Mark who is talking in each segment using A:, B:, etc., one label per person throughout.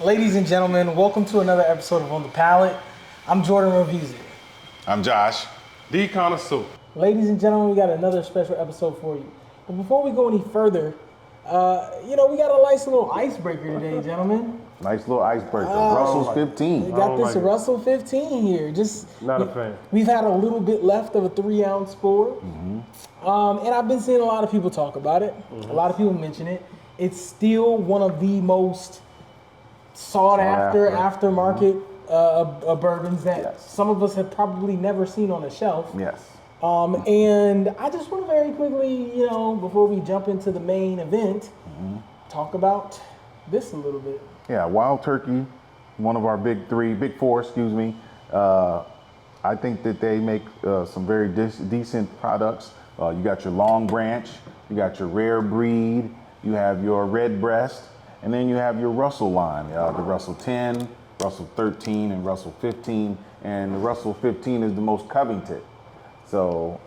A: Ladies and gentlemen, welcome to another episode of On the Palette. I'm Jordan Ravizzi.
B: I'm Josh.
C: D Connoisseur.
A: Ladies and gentlemen, we got another special episode for you. But before we go any further, we got a nice little icebreaker today, gentlemen.
B: Nice little icebreaker. Russell's 15.
A: We got this Russell 15 here.
C: Not a fan.
A: We've had a little bit left of a 3-ounce pour. And I've been seeing a lot of people talk about it. A lot of people mention it. It's still one of the most sought after aftermarket bourbons that some of us have probably never seen on a shelf.
B: Yes.
A: And I just want to very quickly, before we jump into the main event, talk about this a little bit.
B: Yeah, Wild Turkey, one of our big four, excuse me. I think that they make some very decent products. You got your Long Branch, you got your Rare Breed, you have your Red Breast, and then you have your Russell line, the Russell 10, Russell 13, and Russell 15. And the Russell 15 is the most coveted. So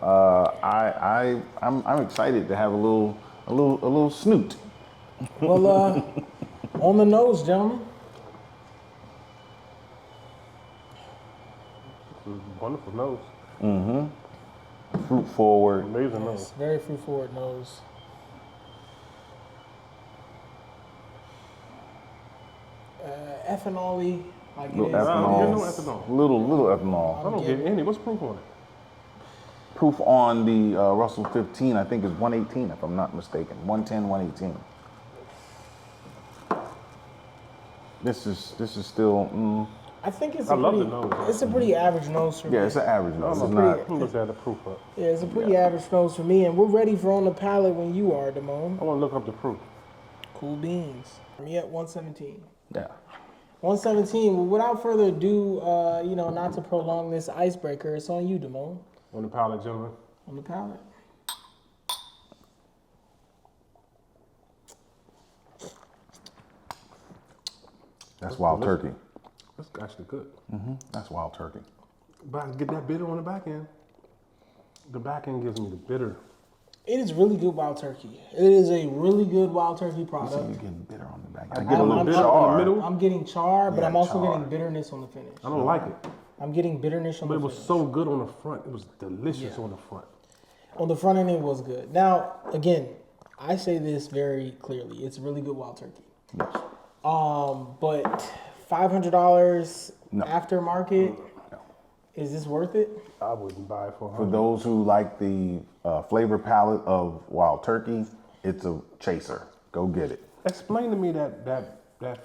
B: I'm excited to have a little snoot.
A: Well, on the nose, gentlemen.
C: Wonderful nose.
B: Fruit forward.
C: Amazing nose.
A: Very fruit forward nose. Ethanol-y, like it is.
B: Ethanol.
C: No ethanol.
B: Little ethanol.
C: I don't get any. What's proof on it?
B: Proof on the Russell 15, I think, is 118, if I'm not mistaken. 110, 118. This is still.
A: I think it's
C: I love the nose.
A: It's a pretty average nose for me.
B: Yeah, it's an average nose. It's
C: I'm
B: not.
C: gonna look at the proof up.
A: Yeah, it's a pretty average nose for me, and we're ready for On the Palette when you are, Damone.
C: I want to look up the proof.
A: Cool beans. Me at 117.
B: Yeah.
A: 117. Well, without further ado, not to prolong this icebreaker, it's on you, Damone.
C: On the palate, gentlemen.
A: On the palette.
B: That's Wild Turkey.
C: That's actually good.
B: That's Wild Turkey.
C: But I get that bitter on the back end. The back end gives me the bitter.
A: It is really good Wild Turkey. It is a really good Wild Turkey
B: So
A: product.
B: you're getting bitter on the back. I
C: get
B: get a
C: a
B: little
C: little bitter
B: char.
C: on the middle.
A: I'm getting char, but
B: Yeah,
A: I'm also
B: char.
A: getting bitterness on the finish.
C: I don't like it.
A: I'm getting bitterness on
C: But
A: the
C: it was
A: finish.
C: so good on the front. It was delicious on the front.
A: On the front end, it was good. Now, again, I say this very clearly. It's really good Wild Turkey.
B: Yes.
A: But $500
B: No.
A: aftermarket,
B: No.
A: is this worth it?
C: I wouldn't buy it for
B: For those who like the flavor palette of Wild Turkey, it's a chaser. Go get it.
C: Explain to me that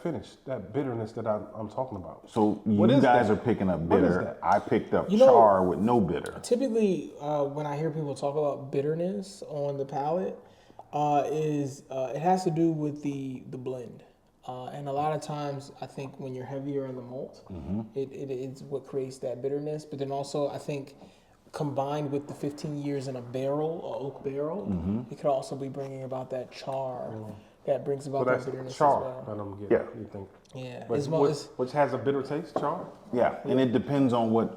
C: finish, that bitterness that I'm talking about.
B: So
C: What
B: you
C: is
B: guys
C: that?
B: are picking up
C: What is
B: bitter.
C: that?
B: I picked up
A: You know-
B: char with no bitter.
A: Typically, when I hear people talk about bitterness on the palate, it has to do with the blend. And a lot of times, I think when you're heavier in the malt, it's what creates that bitterness. But then also, I think combined with the 15 years in a barrel, an oak barrel, it could also be bringing about that char that brings about
C: So
A: that
C: that's
A: bitterness
C: char
A: as well.
C: that I'm getting.
B: Yeah.
C: You think?
A: Yeah,
C: But which has a bitter taste, char?
B: Yeah, and it depends on what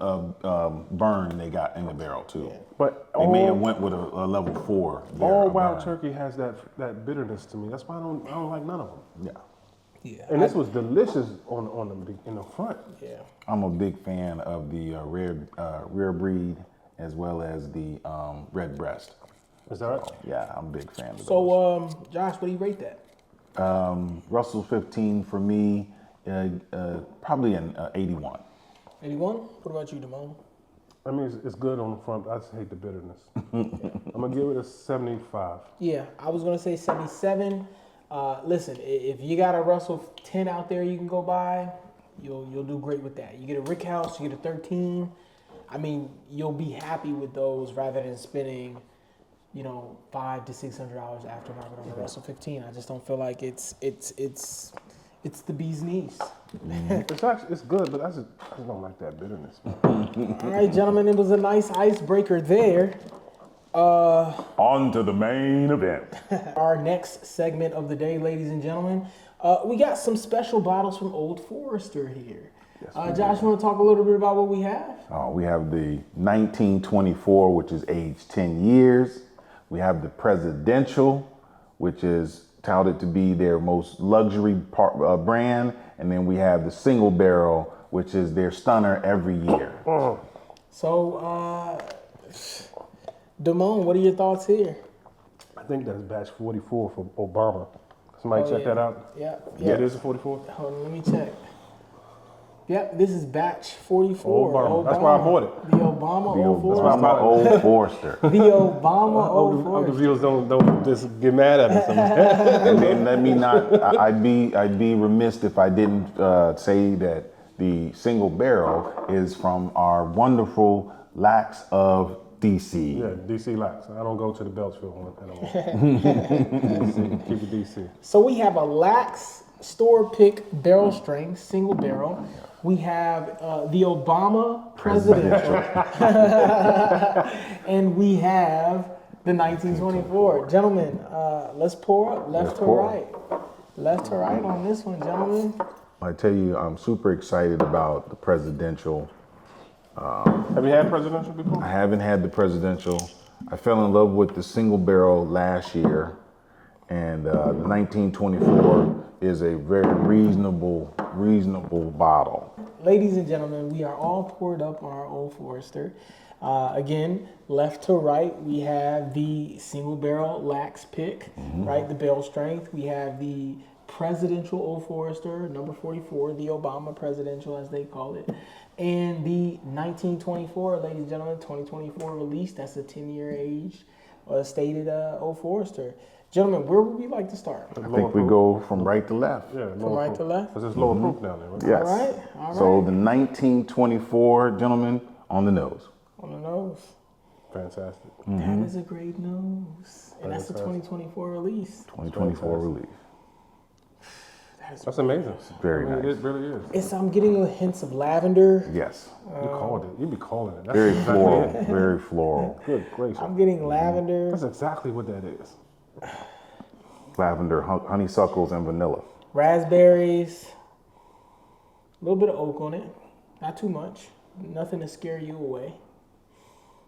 B: burn they got in the barrel too.
C: But
B: They may have went with a level 4. there,
C: all
B: a
C: Wild
B: burn.
C: Turkey has that bitterness to me. That's why I don't like none of them.
B: Yeah.
A: yeah,
C: And this was delicious on the in the front.
A: yeah.
B: I'm a big fan of the rare breed as well as the red breast.
C: Is that right?
B: Yeah, I'm a big fan of those.
A: So, Josh, what do you rate that?
B: Russell 15 for me, probably an 81.
A: 81? What about you, Damone?
C: I mean, it's good on the front. I just hate the bitterness. I'm gonna give it a 75.
A: Yeah, I was gonna say 77. Listen, if you got a Russell 10 out there you can go buy, you'll do great with that. You get a Rick House, you get a 13. I mean, you'll be happy with those rather than spending, $500 to $600 aftermarket on the Russell 15. I just don't feel like it's the bee's knees.
C: It's good, but I just don't like that bitterness.
A: All right, gentlemen, it was a nice icebreaker there.
B: On to the main event.
A: Our next segment of the day, ladies and gentlemen, we got some special bottles from Old Forester here. Josh, you want to talk a little bit about what we have?
B: We have the 1924, which is aged 10 years. We have the Presidential, which is touted to be their most luxury brand. and then we have the single barrel, which is their stunner every year.
A: So, Damone, what are your thoughts here?
C: I think that's batch 44 for Obama. Somebody check that out.
A: Yeah.
C: Yeah, it is a 44.
A: Hold on, let me check. Yep, this is batch 44.
C: Obama. That's why I bought it.
A: The Obama Old
B: That's
A: Forester.
B: my Old Forester.
A: The Obama Old
C: Other
A: Forester.
C: viewers don't just get mad at me.
B: And then let me not. I'd be remiss if I didn't say that the single barrel is from our wonderful Lax of DC.
C: Yeah, DC Lax. I don't go to the Beltsville one anymore. Keep it DC.
A: So we have a Lax store pick barrel strength, single barrel. We have the Obama presidential. And we have the 1924. Gentlemen, let's pour up left to right. Left to right on this one, gentlemen.
B: I tell you, I'm super excited about the presidential.
C: Have you had presidential before?
B: I haven't had the presidential. I fell in love with the single barrel last year, and the 1924 is a very reasonable bottle.
A: Ladies and gentlemen, we are all poured up on our Old Forester. Again, left to right, we have the single barrel Lax pick, right? The barrel strength. We have the presidential Old Forester, number 44, the Obama presidential, as they call it. And the 1924, ladies and gentlemen, 2024 release. That's a 10-year age stated Old Forester. Gentlemen, where would we like to start?
B: I think we go from right to left.
C: Yeah,
A: From right to left?
C: Because there's lower proof down there, right?
B: Yes.
A: All right.
B: So the 1924, gentlemen, on the nose.
A: On the nose.
C: Fantastic.
A: That is a great nose. And that's the 2024 release.
B: 2024 release.
C: That's amazing.
B: Very nice.
C: It really is.
A: I'm getting hints of lavender.
B: Yes.
C: You called it. You be calling it. That's
B: Very
C: exactly
B: floral.
C: it.
B: Very floral.
C: Good gracious.
A: I'm getting lavender.
C: That's exactly what that is.
B: Lavender, honeysuckles, and vanilla.
A: Raspberries. A little bit of oak on it. Not too much. Nothing to scare you away.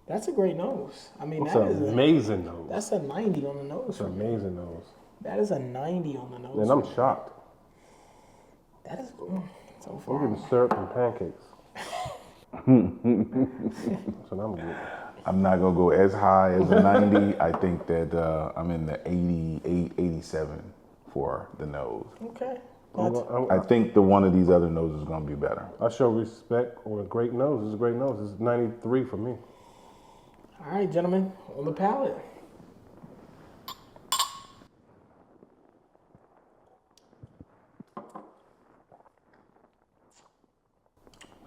A: That's a great nose. I mean,
C: That's
A: that
C: an
A: is
C: amazing nose.
A: that's a 90 on the nose.
C: That's an amazing nose.
A: That is a 90 on the nose.
C: And I'm shocked.
A: That is so
C: I'm
A: far.
C: getting syrup and pancakes. That's what I'm getting.
B: I'm not going to go as high as a 90. I think that I'm in the 88, 87 for the nose.
A: Okay.
B: I think the one of these other noses is going to be better.
C: I show respect or a great nose. It's a great nose. It's 93 for me.
A: All right, gentlemen, on the palate.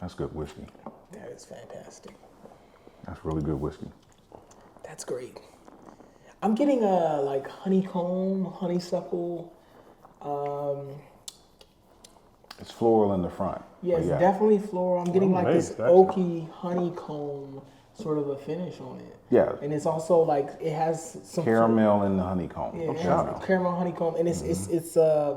B: That's good whiskey.
A: That is fantastic.
B: That's really good whiskey.
A: That's great. I'm getting like honeycomb, honeysuckle.
B: It's floral in the front.
A: Yeah,
B: but
A: it's definitely floral. I'm getting
C: I'm
A: like this
C: amazed, actually.
A: oaky honeycomb sort of a finish on it.
B: Yeah.
A: And it's also like it has some
B: Caramel in the honeycomb.
A: Yeah, it has caramel honeycomb, and it's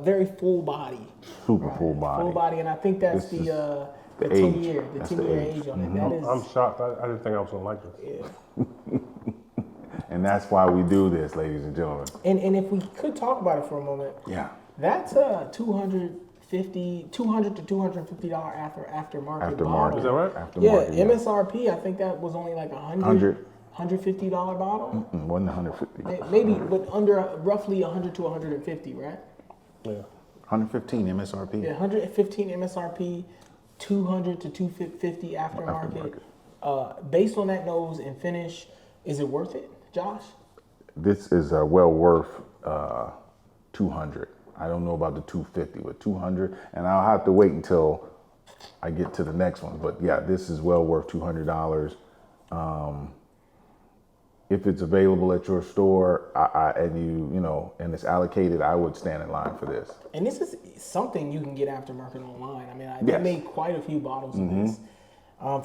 A: very full body.
B: Super full body.
A: Full body, and I think that's
B: This is
A: the
B: the
A: 10
B: age.
A: year, the
B: That's
A: 10
B: the
A: year
B: age.
A: age on it. That is,
C: I'm shocked. I didn't think I was going to like this.
A: yeah.
B: And that's why we do this, ladies and gentlemen.
A: And if we could talk about it for a moment,
B: Yeah.
A: that's a $200 to $250 aftermarket bottle.
C: Is that right?
B: Aftermarket,
A: Yeah, MSRP. I think that was only like $150 bottle.
B: Wasn't 150.
A: Maybe, but under roughly 100 to 150, right?
C: Yeah.
B: 115 MSRP.
A: Yeah, 115 MSRP, 200 to 250 aftermarket. Based on that nose and finish, is it worth it, Josh?
B: This is well worth 200. I don't know about the 250, but 200, and I'll have to wait until I get to the next one. But yeah, this is well worth $200. If it's available at your store, and it's allocated, I would stand in line for this.
A: And this is something you can get aftermarket online. I mean, they
B: Yes.
A: made quite a few bottles of this.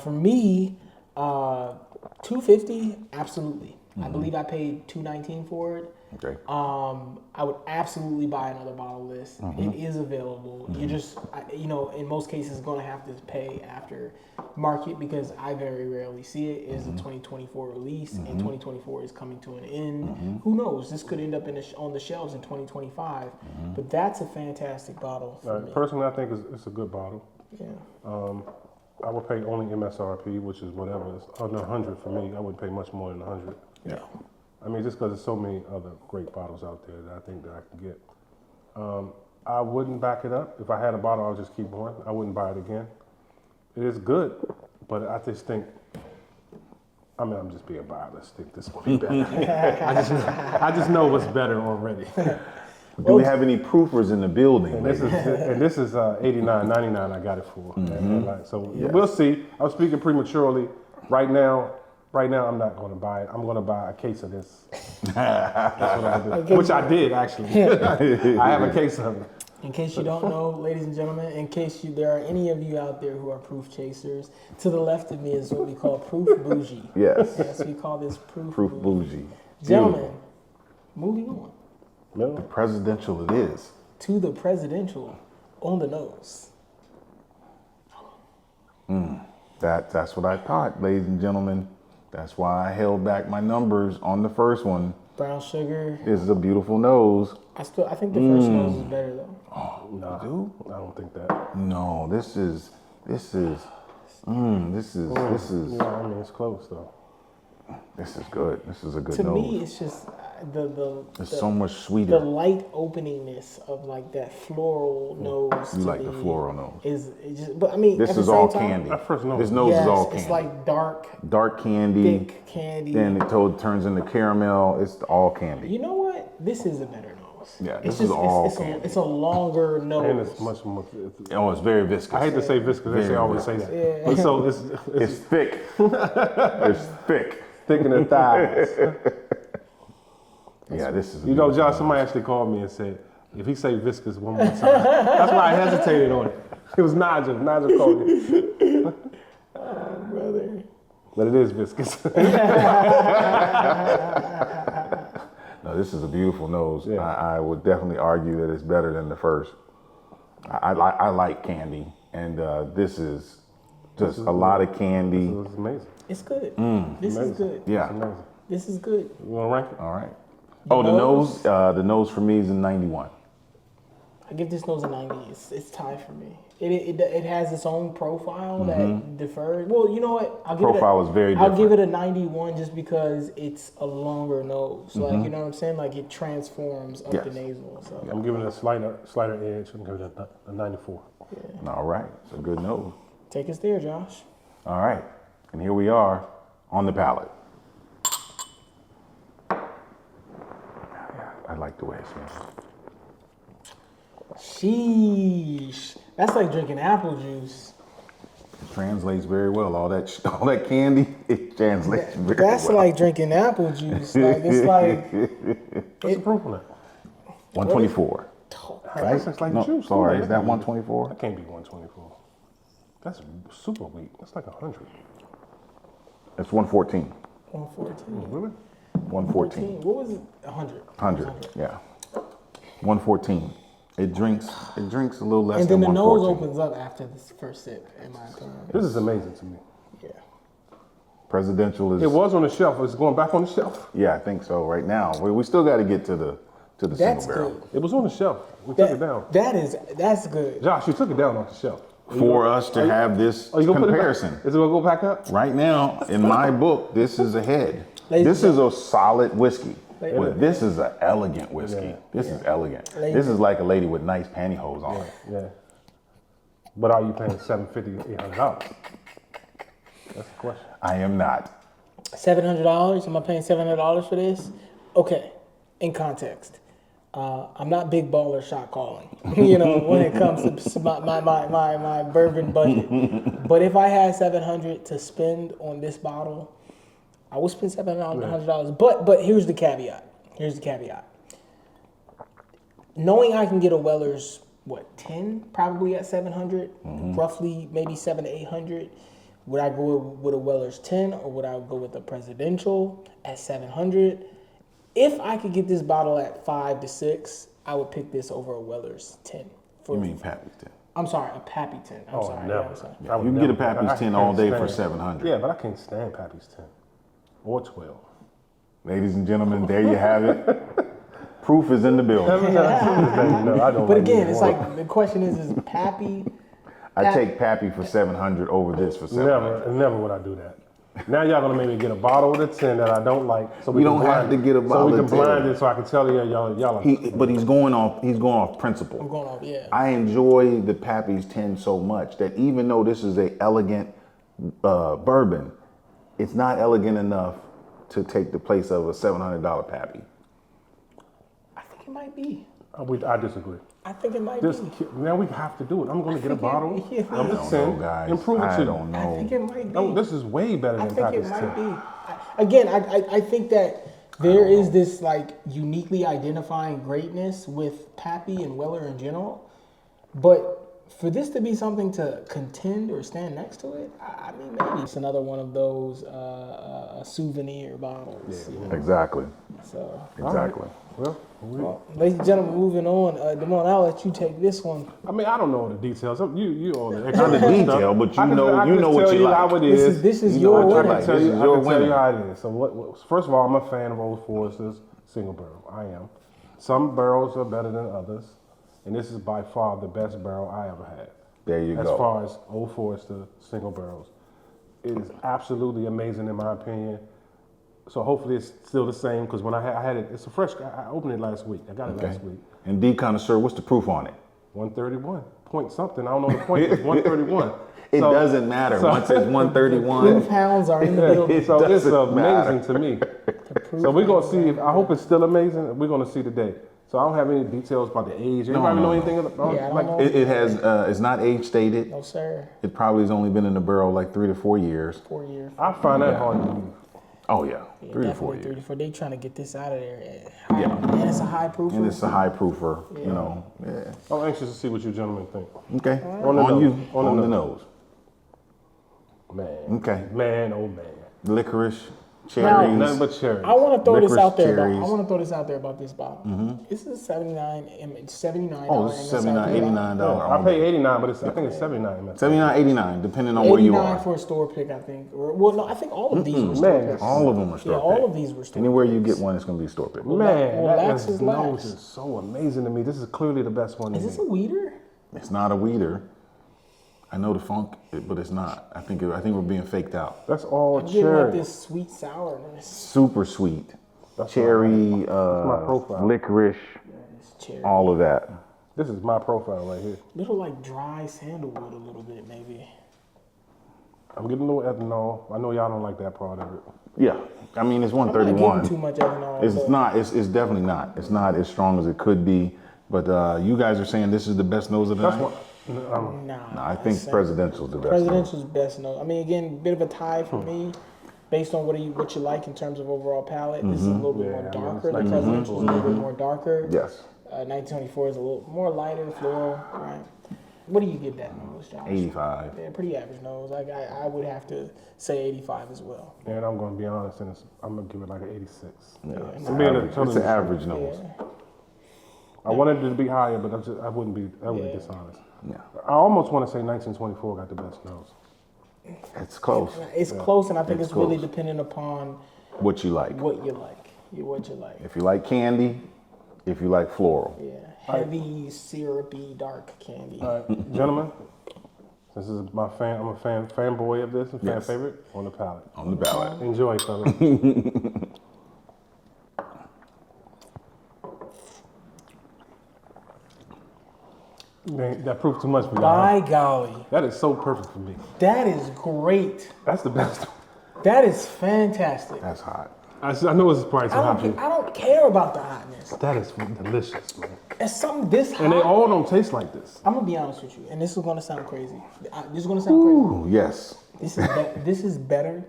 A: For me, $250, absolutely. I believe I paid $219 for it.
B: Okay.
A: I would absolutely buy another bottle of this. It is available. You just, in most cases, going to have to pay after market because I very rarely see it. It is a 2024 release, and 2024 is coming to an end. Who knows? This could end up on the shelves in 2025. But that's a fantastic bottle for me.
C: Personally, I think it's a good bottle.
A: Yeah.
C: I would pay only MSRP, which is whatever. It's under 100 for me. I wouldn't pay much more than 100.
A: Yeah.
C: I mean, just because there's so many other great bottles out there that I think that I can get. I wouldn't back it up. If I had a bottle, I would just keep going. I wouldn't buy it again. It is good, but I just think, I'm just being biased. I think this will be better. I just know what's better already.
B: Do we have any proofers in the building?
C: And this is $89.99. I got it for. So we'll see. I was speaking prematurely. Right now, I'm not going to buy it. I'm going to buy a case of this. That's what I'm do. Which I did actually. I have a case of it.
A: In case you don't know, ladies and gentlemen, in case there are any of you out there who are proof chasers, to the left of me is what we call proof bougie.
B: Yes.
A: Yes, we call this proof
B: Bougie.
A: Gentlemen, moving on
C: No.
B: Presidential it is.
A: to the presidential on the nose.
B: That's what I thought, ladies and gentlemen. That's why I held back my numbers on the first one.
A: Brown sugar.
B: This is a beautiful nose.
A: I think the first nose is better though.
C: Nah,
B: Dude.
C: I don't think that.
B: No, this is.
C: Yeah, I mean, it's close though.
B: This is good. This is a good
A: To
B: nose.
A: me, it's just
B: It's so much
A: the
B: sweeter.
A: light openingness of like that floral nose.
B: You
A: to
B: like the
A: me
B: floral nose.
A: Is it just, but I mean,
B: This
A: at the
B: is
A: same
B: all
A: time,
B: candy.
C: That first nose.
B: This nose
A: yes,
B: is all candy.
A: it's like dark,
B: Dark candy.
A: thick candy.
B: Then it turns into caramel. It's all candy.
A: You know what? This is a better nose.
B: Yeah,
A: it's
B: this is all
A: it's
B: candy.
A: it's a longer nose.
C: And it's much more.
B: Oh, it's very viscous.
C: I hate to say viscous. They
B: Very
C: always say
B: viscous.
C: that.
A: Yeah.
C: But so it's
B: It's thick. It's thick.
C: thicker than thighs.
B: Yeah, this is. a
C: You know,
B: beautiful
C: Josh, somebody actually called me and said, if he say viscous one more time, that's why I hesitated on it. It was Nigel. Nigel called me.
A: Brother.
C: But it is viscous.
B: No, this is a beautiful nose.
C: Yeah.
B: I would definitely argue that it's better than the first. I like candy, and this is just a lot of candy.
C: It was amazing.
A: It's good. This is good.
C: It's
B: Yeah.
C: amazing.
A: This is good.
C: You want to rank it?
B: All right. Oh, the nose for me is a 91.
A: I give this nose a 90. It's tied for me. It has its own profile that differs. Well, you know what?
B: Profile is very
A: I'll give
B: different.
A: it a 91 just because it's a longer nose. Like, you know what I'm saying? Like it transforms up the
B: Yes.
A: nasal. So
C: I'm giving it a slighter edge. I'm giving it a 94.
B: All right. It's a good nose.
A: take us there, Josh.
B: All right. And here we are on the palate. I like the way it smells.
A: Sheesh. That's like drinking apple juice.
B: It translates very well. All that candy, it translates very
A: That's
B: well.
A: like drinking apple juice. Like it's like
C: What's the proof on that?
B: 124. Right?
C: That's like
B: No,
C: juice.
B: sorry,
C: Oh,
B: is that 124?
C: That can't be 124. That's super weak. That's like 100.
B: It's 114.
A: 114.
C: Really?
B: 114.
A: What was it? 100.
B: 100. Yeah. 114. It drinks a little less
A: And
B: than
A: then the nose
B: 114.
A: opens up after this first sip, in my opinion.
C: This is amazing to me.
A: Yeah.
B: Presidential is.
C: It was on the shelf. It's going back on the shelf.
B: Yeah, I think so. Right now, we still got to get to the
A: That's
B: single barrel.
A: good.
C: It was on the shelf. We took it down.
A: That's good.
C: Josh, you took it down off the shelf.
B: For us to have this
C: Oh, you gonna
B: comparison.
C: put it back? Is it gonna go back up?
B: Right now, in my book, this is ahead.
A: Ladies
B: This is a solid whiskey.
A: Ladies-
B: But this is an elegant whiskey.
C: Yeah.
B: This is elegant.
A: Ladies-
B: This is like a lady with nice pantyhose on.
C: Yeah. But are you paying $750, $800? That's the question.
B: I am not.
A: $700. Am I paying $700 for this? Okay. In context, I'm not big baller shot calling. You know, when it comes to my bourbon budget. But if I had $700 to spend on this bottle, I would spend $700. But here's the caveat. Knowing I can get a Weller's 10 probably at 700, roughly maybe 700 to 800. Would I go with a Weller's 10 or would I go with a Presidential at 700? if I could get this bottle at 5 to 6, I would pick this over a Weller's 10.
B: You mean Pappy's 10?
A: I'm sorry, a Pappy 10. I'm sorry. Yeah,
C: never.
A: I'm sorry.
C: I would
B: You can get a
C: never-
B: Pappy's
C: I
B: 10 all
C: can't
B: day for
C: stand-
B: $700.
C: Yeah, but I can't stand Pappy's 10 or 12.
B: Ladies and gentlemen, there you have it. Proof is in the building.
C: No, I don't
A: But
C: like
A: again,
C: either
A: it's
C: one.
A: like the question is Pappy?
B: I take Pappy for $700 over this for $700.
C: Never would I do that. Now y'all gonna make me get a bottle of the 10 that I don't like. So
B: You don't have to get a bottle
C: So we
B: of
C: can
B: 10.
C: blind it so I can tell you y'all are.
B: But he's going off
A: I'm
B: principle.
A: going off, yeah.
B: I enjoy the Pappy's 10 so much that even though this is a elegant bourbon, it's not elegant enough to take the place of a $700 Pappy.
A: I think it might be.
C: I disagree.
A: I think it might
C: This
A: be.
C: now we have to do it. I'm going to get a
A: think it-
C: bottle
A: yeah.
C: of the
B: I don't
C: 10
B: know, guys.
C: and prove it
B: I
C: to
B: don't
C: you.
A: I
B: know.
A: think it might be.
C: No, this is way better
A: I
C: than
A: think it
C: Pappy's
A: might
C: 10.
A: be. Again, I think that there is this like uniquely identifying greatness with Pappy and Weller in general, but for this to be something to contend or stand next to it, I mean, maybe it's another one of those souvenir bottles. You know?
B: Exactly.
A: So,
B: Exactly.
C: Well,
A: ladies and gentlemen, moving on. Damon, I'll let you take this one.
C: I mean, I don't know the details. You all the
B: Not
C: extra
B: the
C: stuff.
B: detail, but
C: I can
B: what
C: tell
B: you
C: you
B: like.
C: how it
A: This
C: is.
A: is this is
B: You know
A: your
B: what you
A: winner.
B: like.
C: I can tell
B: This
C: you,
B: is
C: I
B: your
C: can tell you
B: winner.
C: how it is. So first of all, I'm a fan of Old Forester's single barrel. I am. Some barrels are better than others, and this is by far the best barrel I ever had.
B: There you
C: As
B: go.
C: far as Old Forester single barrels, it is absolutely amazing in my opinion. So hopefully it's still the same because when I had it, it's a fresh. I opened it last week. I got it
B: Okay.
C: last week.
B: And D connoisseur, what's the proof on it?
C: 131 point something. I don't know the point. It's 131.
B: It
C: So-
B: doesn't matter.
C: so-
B: Once it's
A: Proof
B: 131,
A: hounds are in the building.
B: it
C: So it's
B: doesn't matter.
C: amazing to me.
A: Proof
C: So we're gonna
A: hounds
C: see.
A: are
C: If, I hope it's still amazing. We're gonna see today. So I don't have any details about the age. Anybody
B: no,
C: know
B: no.
C: anything about
A: Yeah, I don't
C: like?
A: know.
B: It has, it's not age stated.
A: No, sir.
B: It probably has only been in the barrel like 3 to 4 years.
A: 4 years.
C: I find that
B: Yeah.
C: hard to believe.
B: Oh yeah, 3 to 4
A: Definitely 3
B: years.
A: to 4. They trying to get this out of there.
B: Yeah.
A: And it's a high proof.
B: And it's a high proofer, you know. Yeah.
C: I'm anxious to see what you gentlemen think.
B: Okay.
C: On the
B: On you.
C: nose. On the
B: On the
C: nose.
B: nose.
C: Man.
B: Okay.
C: Man, oh man.
B: Licorice,
A: Now-
B: cherries.
C: Nothing but cherry.
A: I want to throw this
B: Licorice,
A: out there.
B: cherries.
A: I want to throw this out there about this bottle. This is $79.
B: Oh, this is $79, $89
C: I
B: on
C: pay
B: it.
C: 89, but I think it's 79.
B: $79, $89, depending on where you
A: 89
B: are.
A: for a store pick, I think. Or, well, no, I think all of these were store
C: Man,
A: picks.
B: All of them are store
A: Yeah, all
B: pick.
A: of these were store
B: Anywhere you
A: picks.
B: get one, it's going to be store pick.
C: Man,
A: well,
C: that
A: Lax is
C: nose
A: Lax.
C: is so amazing to me. This is clearly the best one to
A: Is
C: me.
A: this a weeder?
B: It's not a weeder. I know the funk, but it's not. I think we're being faked out.
C: That's all
A: I'm getting
C: cherry.
A: like this sweet sourness.
B: Super sweet.
C: That's
B: Cherry,
C: my profile.
B: licorice,
A: This cherry.
B: all of that.
C: This is my profile right here.
A: Little like dry sandalwood a little bit, maybe.
C: I'm getting a little ethanol. I know y'all don't like that part of it.
B: Yeah, I mean it's
A: I'm not
B: 131.
A: getting too much ethanol.
B: It's
A: but
B: not. It's definitely not. It's not as strong as it could be. But you guys are saying this is the best nose of the
C: That's
B: night.
C: what.
A: Nah,
B: No, I think
A: that's-
B: presidential's the best. nose.
A: Presidential's best nose. I mean, again, bit of a tie for me, based on what you like in terms of overall palette. This is a little bit
C: Yeah,
A: more
C: I mean,
A: darker.
C: it's
A: The
C: like
A: presidential's a little bit more darker.
B: Yes,
A: 1924 is a little more lighter, floral. Right. What do you give that nose, Josh?
B: 85.
A: Yeah, pretty average nose. Like I would have to say 85 as well.
C: And I'm going to be honest, and I'm going to give it like an 86.
B: Yeah, it's,
C: I'm being a
B: average.
C: total-
B: It's an average nose.
A: Yeah.
C: I wanted it to be higher, but I wouldn't be dishonest.
B: Yeah,
C: I almost want to say 1924 got the best nose.
B: it's close.
A: It's close, and I think
B: It's
A: it's really
B: close.
A: dependent upon
B: What you like?
A: what you like. What you like.
B: If you like candy, if you like floral.
A: Yeah, heavy, syrupy, dark candy.
C: All right, gentlemen, this is my fan. I'm a fanboy of this and fan
B: Yes.
C: favorite on the palate.
B: On the ballot.
C: Enjoy, fellas. Man, that proved too much for y'all.
A: By golly,
C: That is so perfect for me.
A: that is great.
C: That's the best.
A: That is fantastic.
B: That's hot.
C: I know it's probably too hot for you.
A: I don't care about the hotness.
C: That is delicious, man.
A: It's something this hot.
C: And they all don't taste like this.
A: I'm gonna be honest with you, and this is gonna sound crazy. This is gonna sound crazy.
B: Ooh, yes.
A: This is better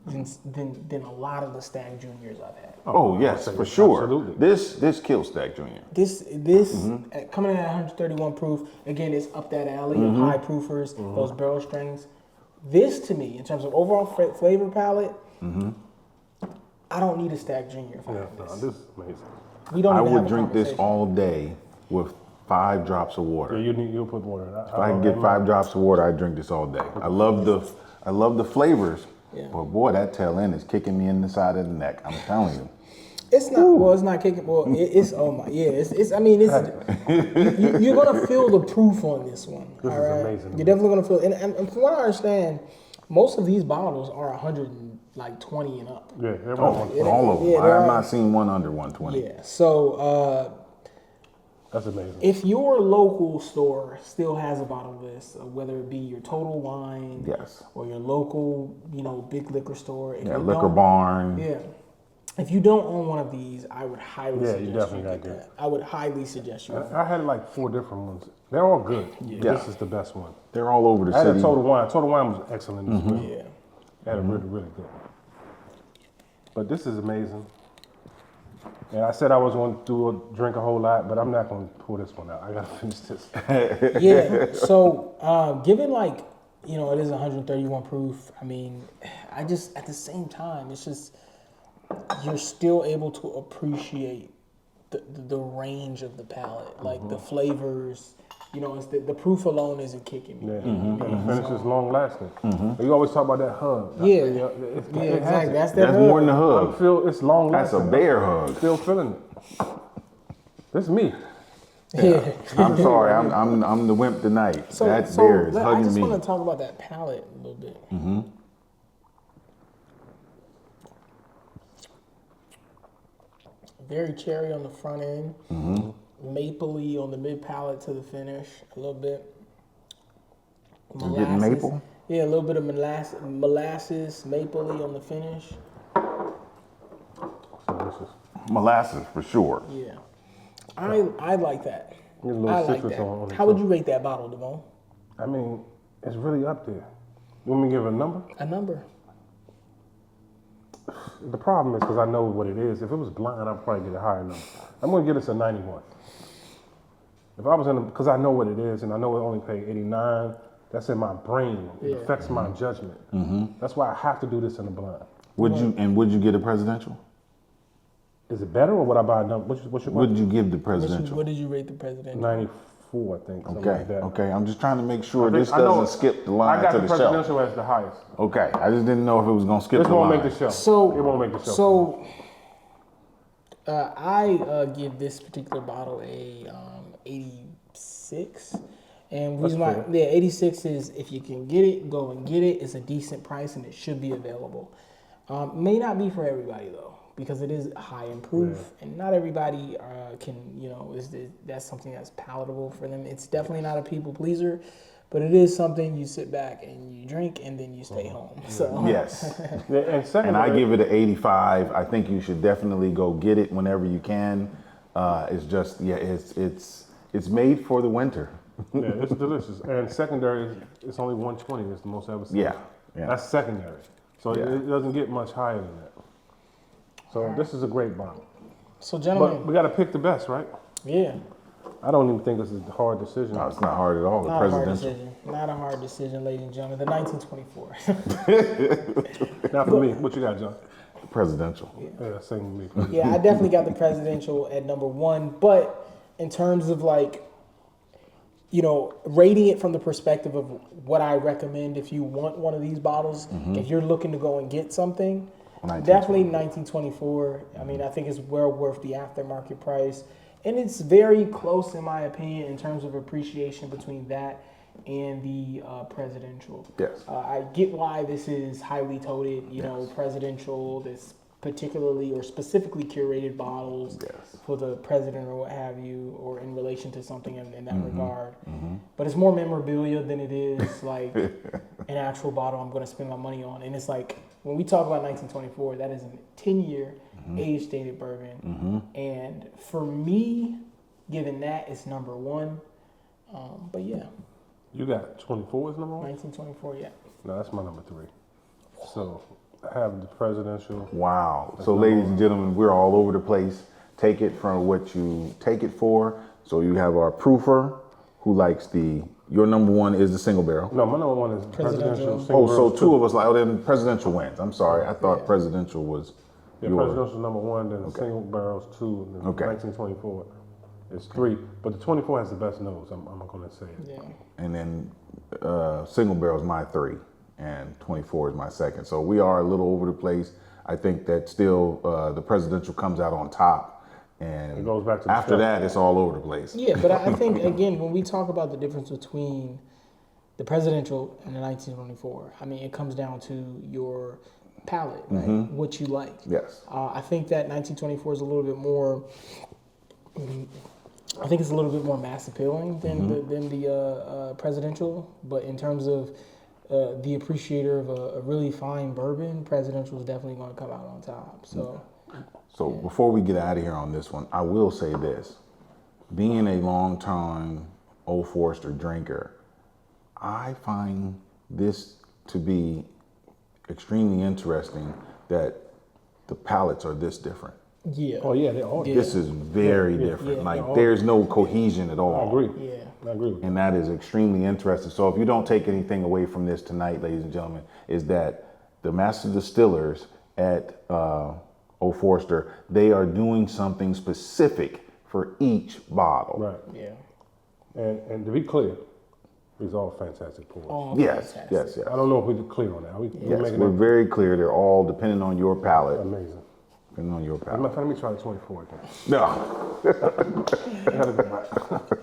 A: than a lot of the Stag Juniors I've had.
B: Oh, yes, for sure.
C: Absolutely.
B: This kills Stack Junior.
A: This coming in at 131 proof, again, it's up that alley of high proofers, those barrel strings. This to me, in terms of overall flavor palette, I don't need a Stag Junior if I
C: Yeah,
A: have
C: no,
A: this.
C: this is amazing.
A: We don't
B: I
A: even
B: would
A: have a
B: drink this
A: conversation.
B: all day with 5 drops of
C: Yeah,
B: water.
C: you'll put water in.
B: If I can get 5 drops of water, I drink this all day. I love the flavors,
A: Yeah.
B: but boy, that tail end is kicking me in the side of the neck. I'm telling you.
A: It's not. Well, it's not kicking. Well, it's. Oh my. Yeah. It's. I mean, it's. You're gonna feel the proof on this one.
C: This
A: all
C: is
A: right?
C: amazing.
A: You're definitely gonna feel. And from what I understand, most of these bottles are 120 and up.
C: Yeah, everyone
B: Oh,
C: wants
A: Yeah,
B: all of them.
A: yeah,
B: I
A: there
B: have
A: are-
B: not seen one under 120.
A: Yeah. So
C: That's amazing.
A: if your local store still has a bottle of this, whether it be your Total Wine,
B: Yes.
A: or your local, big liquor store, if
B: Yeah,
A: you
B: Liquor
A: don't-
B: Barn.
A: Yeah. If you don't own one of these, I would highly
C: Yeah, you
A: suggest
C: definitely
A: get
C: gotta
A: that. I would highly suggest you.
C: I had like 4 different ones. They're all good.
B: Yeah.
C: This is the best one.
B: They're all over the
C: I had a
B: city.
C: Total Wine. Total Wine was excellent as well.
A: Yeah.
C: They had a really, really good. But this is amazing. And I said I was going to drink a whole lot, but I'm not going to pull this one out. I got to finish this.
A: Yeah. So, given it is 131 proof. I mean, I just at the same time, it's just you're still able to appreciate the range of the palate, like the flavors. It's the proof alone isn't kicking me.
C: Yeah. And the finish is long lasting. You always talk about that hug.
A: Yeah.
C: It
A: Yeah,
C: has
A: exactly.
C: it.
A: That's
B: That's more than a hug.
C: It's long
B: That's a
C: lasting.
B: bear hug.
C: Still feeling it. This is me.
A: Yeah.
B: I'm sorry, I'm the wimp tonight. That bear is
A: I
B: hugging
A: just
B: me.
A: want to talk about that palate a little bit. Very cherry on the front end, mapley on the mid palate to the finish, a little bit.
B: You getting maple?
A: Yeah, a little bit of molasses, mapley on the finish.
C: So this is
B: Molasses for sure.
A: Yeah, I like that.
C: Get a little
A: I like
C: citrus
A: that.
C: on it,
A: How would
C: too.
A: you rate that bottle, Devon?
C: I mean, it's really up there. You want me to give it a number?
A: A number?
C: The problem is because I know what it is. If it was blind, I'd probably get a higher number. I'm going to give this a 91. If I was because I know what it is, and I know it only paid 89. That's in my brain. It
A: Yeah.
C: affects my judgment. That's why I have to do this in the blind.
B: Would you get a presidential?
C: Is it better, or would I buy a number? What's your
B: Would you give the
A: What
B: presidential?
A: did you rate the president?
C: 94, I think. Something
B: Okay,
C: like that.
B: okay. I'm just trying to make sure
C: I think-
B: this
C: I know-
B: doesn't skip the line
C: I got
B: to
C: the
B: the shelf.
C: presidential as the highest.
B: Okay, I just didn't know if it was gonna skip
C: This
B: the
C: won't
B: line.
C: make the shelf.
A: So
C: it won't make the shelf.
A: So I give this particular bottle a 86, and reason why,
C: fair.
A: yeah, 86 is if you can get it, go and get it. It's a decent price and it should be available. May not be for everybody though, because it is high in proof, and not everybody can that's something that's palatable for them. It's definitely not a people pleaser. But it is something you sit back and you drink and then you stay home. So
B: Yes,
C: Yeah, and second,
B: and I give it an 85. I think you should definitely go get it whenever you can. It's just it's made for the winter.
C: yeah, it's delicious. And secondary, it's only 120. It's the most I've ever seen.
B: Yeah, yeah.
C: That's secondary. So
B: Yeah.
C: it doesn't get much higher than that. So this is a great bottle.
A: So
C: But
A: gentlemen,
C: we got to pick the best, right?
A: yeah.
C: I don't even think this is a hard decision.
B: No, it's not hard at all. The
A: Not a hard
B: presidential.
A: decision. Not a hard decision, ladies and gentlemen. The 1924.
C: Now for me, what you got, John?
B: Presidential.
C: Yeah, same with me.
A: Yeah, I definitely got the presidential at number one. But in terms of rating it from the perspective of what I recommend if you want one of these bottles, if you're looking to go and get something,
B: 1924.
A: definitely 1924. I mean, I think it's well worth the aftermarket price. And it's very close, in my opinion, in terms of appreciation between that and the presidential.
B: Yes.
A: I get why this is highly touted, presidential, this particularly or specifically curated bottles
B: Yes.
A: for the president or what have you, or in relation to something in that regard. But it's more memorabilia than it is like an actual bottle I'm going to spend my money on. And it's like, when we talk about 1924, that is a 10-year age-dated bourbon. And for me, given that, it's number one. But yeah,
C: You got 24 as number one?
A: 1924, yeah.
C: No, that's my number 3. So I have the presidential.
B: Wow. So, ladies and gentlemen, we're all over the place. Take it from what you take it for. So you have our proofer, who likes your number one is the single barrel.
C: No, my number one is
A: Presidential.
C: presidential. Single
B: Oh, so
C: barrels,
B: two of us then presidential wins. I'm sorry. I thought presidential was
C: Yeah,
B: Your-
C: presidential number one, then the single barrels two, and then
B: Okay.
C: 1924 is three. But the 24 has the best nose. I'm going to say it.
A: Yeah.
B: And then single barrel is my 3, and 24 is my 2nd. So we are a little over the place. I think that still the presidential comes out on top, and
C: It goes back to the
B: after
C: stuff.
B: that, it's all over the place.
A: Yeah, but I think again when we talk about the difference between the presidential and the 1924, I mean it comes down to your palate, right? What you like.
B: Yes.
A: I think that 1924 is a little bit more. I think it's a little bit more mass appealing than the presidential, but in terms of the appreciator of a really fine bourbon, presidential is definitely going to come out on top. So
B: Before we get out of here on this one, I will say this. Being a long-time Old Forester drinker, I find this to be extremely interesting that the palates are this different.
A: yeah,
C: Oh yeah, they all.
A: Yeah.
B: This is very different.
A: Yeah.
B: Like there's no cohesion at all.
C: I agree.
A: yeah.
C: I agree with you.
B: And that is extremely interesting. So if you don't take anything away from this tonight, ladies and gentlemen, is that the master distillers at Old Forester, they are doing something specific for each bottle.
C: Right.
A: Yeah.
C: And to be clear, these are all fantastic pours.
A: Oh,
B: Yes,
A: fantastic.
B: yes, yes.
C: I don't know if we're clear on that. We're
B: Yes,
C: making
B: we're
C: it
B: very clear. They're all depending on your palate.
C: amazing.
B: Depending on your
C: As a matter
B: palate.
C: of fact, let me try the 24 again.
B: No.
C: I gotta go back.